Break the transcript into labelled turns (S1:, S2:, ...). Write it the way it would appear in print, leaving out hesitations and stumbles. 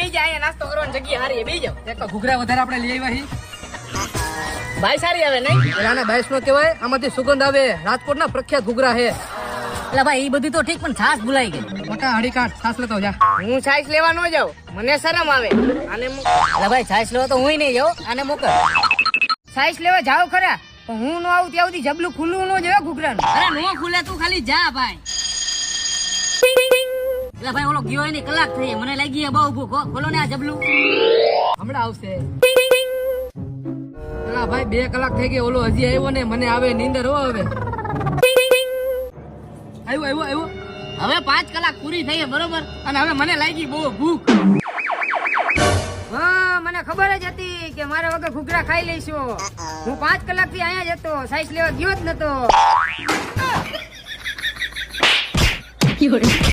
S1: બેહી જા અહીંયા નાસ્તો કરવાની જગ્યા હારી બેહી જાવ
S2: એક તો ઘૂઘરા વધારે આપણે લઈ આવ્યા હી
S1: ભાઈ સારી આવે નહીં
S2: એલાને 22 નો કહેવાય આમાંથી સુગંધ આવે રાજકોટના પ્રખ્યાત ઘૂઘરા છે
S1: એટલે ભાઈ ઈ બધું તો ઠીક પણ છાસ ભૂલાઈ ગઈ
S2: મોટા હડી કાઢ છાસ લેતો જા
S1: હું છાસ લેવા ન જાઉં મને શરમ આવે આને એટલે ભાઈ છાસ લેવા તો હું નહીં જાઉં આને મોકલ છાસ લેવા જાવ ખરા પણ હું ન આવું ત્યાં સુધી જબલું ખુલ્લું ન જોયો ઘૂઘરાનું અરે નો ખુલે તું ખાલી જા ભાઈ એટલે ભાઈ ઓલો ગયો એની કલાક થઈ મને લાગી બહુ ભૂખ ખોલો ને આ જબલું
S2: હમણાં આવશે એલા ભાઈ 2 કલાક થઈ ગઈ ઓલો હજી આવ્યો ને મને આવે નીંદર હો હવે આવ્યો
S1: હવે 5 કલાક પૂરી થઈ બરોબર અને હવે મને લાગી બહુ ભૂખ હા મને ખબર જ હતી કે મારે વગર ઘૂઘરા ખાઈ લઈશું હું 5 કલાક થી અહીંયા જ હતો સાઈઝ લેવા ગયો જ નતો